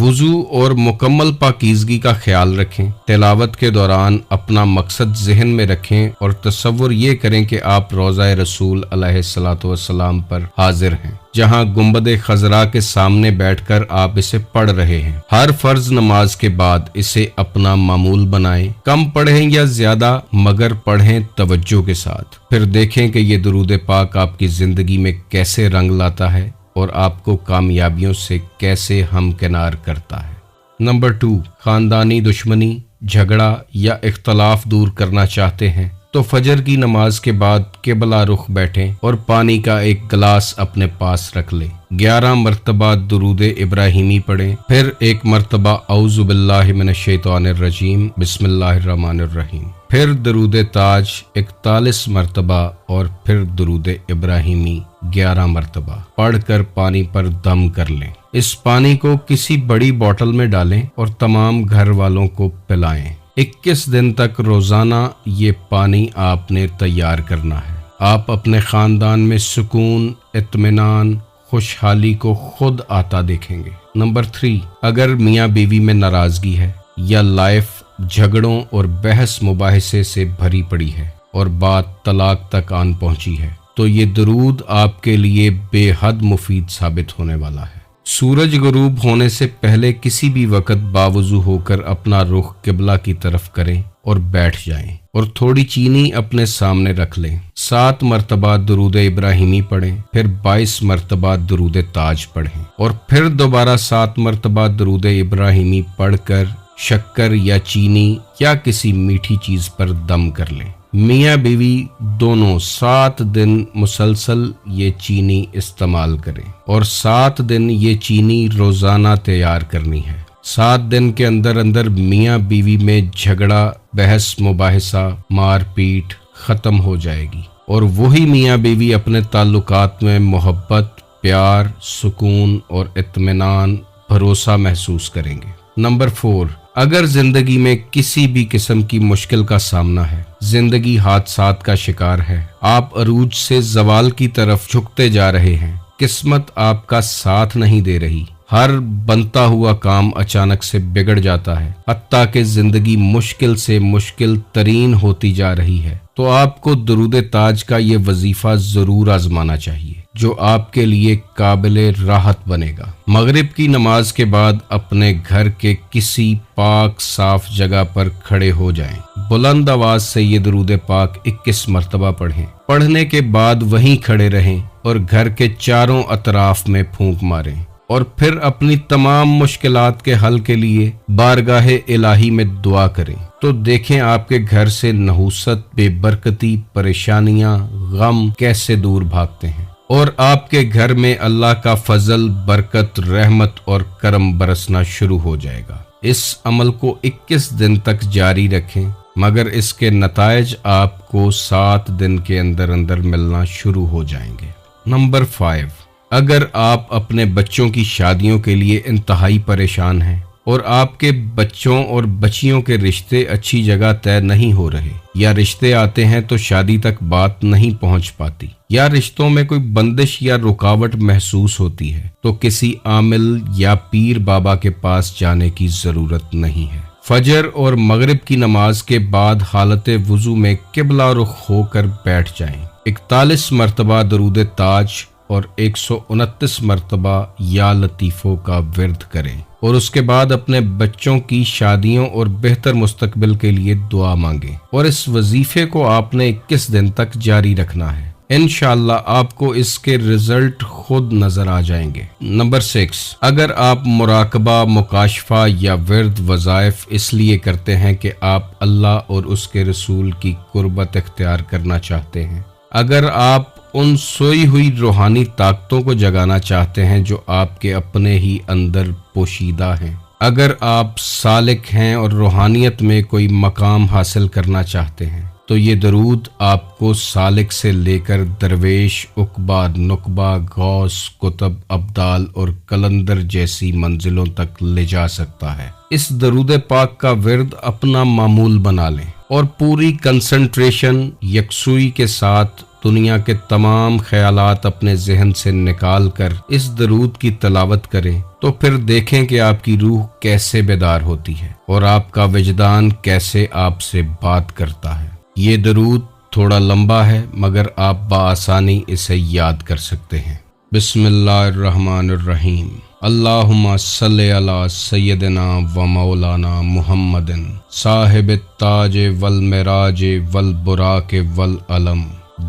وضو اور مکمل پاکیزگی کا خیال رکھیں۔ تلاوت کے دوران اپنا مقصد ذہن میں رکھیں اور تصور یہ کریں کہ آپ روضہ رسول علیہ الصلوۃ والسلام پر حاضر ہیں، جہاں گنبد خضرا کے سامنے بیٹھ کر آپ اسے پڑھ رہے ہیں۔ ہر فرض نماز کے بعد اسے اپنا معمول بنائیں، کم پڑھیں یا زیادہ، مگر پڑھیں توجہ کے ساتھ۔ پھر دیکھیں کہ یہ درود پاک آپ کی زندگی میں کیسے رنگ لاتا ہے اور آپ کو کامیابیوں سے کیسے ہمکنار کرتا ہے۔ نمبر 2، خاندانی دشمنی، جھگڑا یا اختلاف دور کرنا چاہتے ہیں تو فجر کی نماز کے بعد قبلہ رخ بیٹھیں اور پانی کا ایک گلاس اپنے پاس رکھ لیں۔ 11 مرتبہ درود ابراہیمی پڑھیں، پھر 1 مرتبہ اعوذ باللہ من الشیطان الرجیم بسم اللہ الرحمن الرحیم، پھر درود تاج 41 مرتبہ اور پھر درود ابراہیمی 11 مرتبہ پڑھ کر پانی پر دم کر لیں۔ اس پانی کو کسی بڑی بوتل میں ڈالیں اور تمام گھر والوں کو پلائیں۔ 21 دن تک روزانہ یہ پانی آپ نے تیار کرنا ہے۔ آپ اپنے خاندان میں سکون، اطمینان، خوشحالی کو خود آتا دیکھیں گے۔ نمبر 3، اگر میاں بیوی میں ناراضگی ہے یا لائف جھگڑوں اور بحث مباحثے سے بھری پڑی ہے اور بات طلاق تک آن پہنچی ہے، تو یہ درود آپ کے لیے بے حد مفید ثابت ہونے والا ہے۔ سورج غروب ہونے سے پہلے کسی بھی وقت باوضو ہو کر اپنا رخ قبلہ کی طرف کریں اور بیٹھ جائیں اور تھوڑی چینی اپنے سامنے رکھ لیں۔ 7 مرتبہ درود ابراہیمی پڑھیں، پھر 22 مرتبہ درود تاج پڑھیں اور پھر دوبارہ 7 مرتبہ درود ابراہیمی پڑھ کر شکر یا چینی یا کسی میٹھی چیز پر دم کر لیں۔ میاں بیوی دونوں 7 دن مسلسل یہ چینی استعمال کریں اور 7 دن یہ چینی روزانہ تیار کرنی ہے۔ 7 دن کے اندر اندر میاں بیوی میں جھگڑا، بحث مباحثہ، مار پیٹ ختم ہو جائے گی اور وہی میاں بیوی اپنے تعلقات میں محبت، پیار، سکون اور اطمینان، بھروسہ محسوس کریں گے۔ نمبر 4، اگر زندگی میں کسی بھی قسم کی مشکل کا سامنا ہے، زندگی حادثات کا شکار ہے، آپ عروج سے زوال کی طرف جھکتے جا رہے ہیں، قسمت آپ کا ساتھ نہیں دے رہی، ہر بنتا ہوا کام اچانک سے بگڑ جاتا ہے، حتیٰ کہ زندگی مشکل سے مشکل ترین ہوتی جا رہی ہے، تو آپ کو درود تاج کا یہ وظیفہ ضرور آزمانا چاہیے، جو آپ کے لیے قابل راحت بنے گا۔ مغرب کی نماز کے بعد اپنے گھر کے کسی پاک صاف جگہ پر کھڑے ہو جائیں، بلند آواز سے یہ درود پاک 21 مرتبہ پڑھیں۔ پڑھنے کے بعد وہیں کھڑے رہیں اور گھر کے چاروں اطراف میں پھونک ماریں اور پھر اپنی تمام مشکلات کے حل کے لیے بارگاہ الہی میں دعا کریں، تو دیکھیں آپ کے گھر سے نحوست، بے برکتی، پریشانیاں، غم کیسے دور بھاگتے ہیں اور آپ کے گھر میں اللہ کا فضل، برکت، رحمت اور کرم برسنا شروع ہو جائے گا۔ اس عمل کو 21 دن تک جاری رکھیں، مگر اس کے نتائج آپ کو 7 دن کے اندر اندر ملنا شروع ہو جائیں گے۔ نمبر 5، اگر آپ اپنے بچوں کی شادیوں کے لیے انتہائی پریشان ہیں اور آپ کے بچوں اور بچیوں کے رشتے اچھی جگہ طے نہیں ہو رہے، یا رشتے آتے ہیں تو شادی تک بات نہیں پہنچ پاتی، یا رشتوں میں کوئی بندش یا رکاوٹ محسوس ہوتی ہے، تو کسی عامل یا پیر بابا کے پاس جانے کی ضرورت نہیں ہے۔ فجر اور مغرب کی نماز کے بعد حالت وضو میں قبلہ رخ ہو کر بیٹھ جائیں، 41 مرتبہ درود تاج اور 129 مرتبہ یا لطیفوں کا ورد کریں اور اس کے بعد اپنے بچوں کی شادیوں اور بہتر مستقبل کے لیے دعا مانگیں، اور اس وظیفے کو آپ نے 21 دن تک جاری رکھنا ہے۔ انشاءاللہ آپ کو اس کے رزلٹ خود نظر آ جائیں گے۔ نمبر 6، اگر آپ مراقبہ، مکاشفہ یا ورد وظائف اس لیے کرتے ہیں کہ آپ اللہ اور اس کے رسول کی قربت اختیار کرنا چاہتے ہیں، اگر آپ ان سوئی ہوئی روحانی طاقتوں کو جگانا چاہتے ہیں جو آپ کے اپنے ہی اندر پوشیدہ ہیں، اگر آپ سالک ہیں اور روحانیت میں کوئی مقام حاصل کرنا چاہتے ہیں، تو یہ درود آپ کو سالک سے لے کر درویش، عقبہ، نقبہ، غوث، قطب، ابدال اور کلندر جیسی منزلوں تک لے جا سکتا ہے۔ اس درود پاک کا ورد اپنا معمول بنا لیں اور پوری کنسنٹریشن یکسوئی کے ساتھ دنیا کے تمام خیالات اپنے ذہن سے نکال کر اس درود کی تلاوت کریں تو پھر دیکھیں کہ آپ کی روح کیسے بیدار ہوتی ہے اور آپ کا وجدان کیسے آپ سے بات کرتا ہے۔ یہ درود تھوڑا لمبا ہے مگر آپ بآسانی اسے یاد کر سکتے ہیں۔ بسم اللہ الرحمن الرحیم۔ اللہم صلی علی سیدنا و مولانا محمد صاحب التاج والمراج والبراق والعلم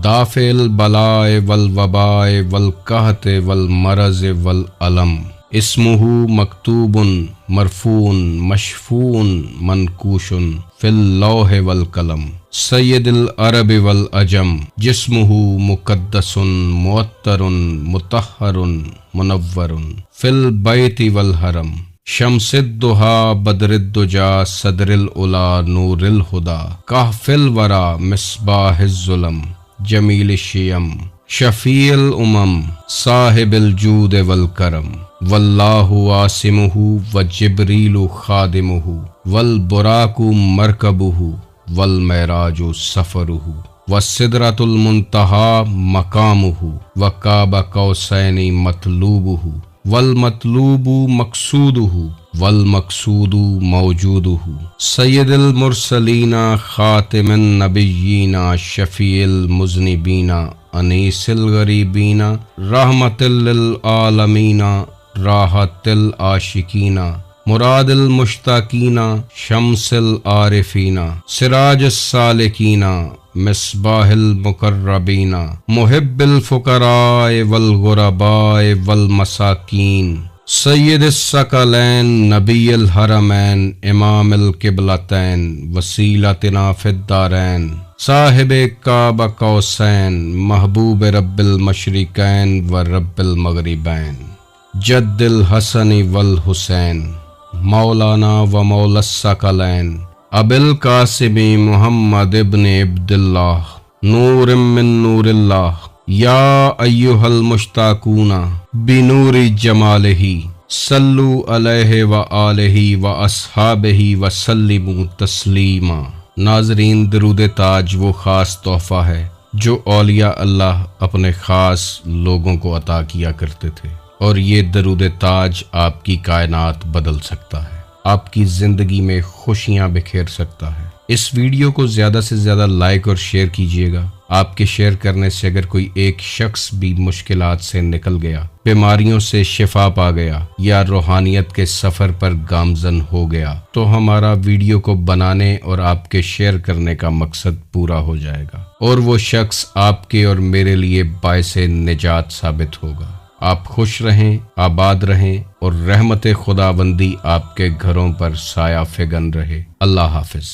دافع البلاء والوباء والقحط والمرض والعلم اسمہ مکتوب مرفوع مشفوع منقوش فی اللوح والقلم سید العرب والعجم جسمہ مقدس معطر مطہر منور فی البیت والحرم شمس الضحی بدر الدجا صدر العلا نور الہدی کہف الورا مصباح الظلم جمیل الشیم شفیع الامم صاحب الجود والکرم واللہ عاصمہ وجبریل خادمہ والبراق مرکبہ والمعراج سفرہ والسدرۃ المنتہی مقامہ وقاب قوسین مطلوبہ والمطلوب مقصودہ والمقصود موجودہ سید المرسلین خاتم النبیین شفیع المذنبین انیس الغریبین رحمت للعالمین راحت العاشقین مراد المشتاقین شمس العارفین سراج السالکین مصباح المقربین محب الفقراء والغرباء والمساکین سید الثقلین نبی الحرمین امام القبلتین وسیلتنا فی الدارین صاحب قاب قوسین محبوب رب المشرقین و رب المغربین جد الحسن والحسین مولانا و مولا الثقلین ابی القاسم محمد ابن عبداللہ نور من نور اللہ یا ایہا المشتاقون بنور جمالہ صلو علیہ وآلہ واصحابہ وسلموا تسلیما۔ ناظرین، درود تاج وہ خاص تحفہ ہے جو اولیاء اللہ اپنے خاص لوگوں کو عطا کیا کرتے تھے، اور یہ درود تاج آپ کی کائنات بدل سکتا ہے، آپ کی زندگی میں خوشیاں بکھیر سکتا ہے۔ اس ویڈیو کو زیادہ سے زیادہ لائک اور شیئر کیجیے گا۔ آپ کے شیئر کرنے سے اگر کوئی ایک شخص بھی مشکلات سے نکل گیا، بیماریوں سے شفا پا گیا یا روحانیت کے سفر پر گامزن ہو گیا، تو ہمارا ویڈیو کو بنانے اور آپ کے شیئر کرنے کا مقصد پورا ہو جائے گا، اور وہ شخص آپ کے اور میرے لیے باعث نجات ثابت ہوگا۔ آپ خوش رہیں، آباد رہیں، اور رحمت خداوندی آپ کے گھروں پر سایہ فگن رہے۔ اللہ حافظ۔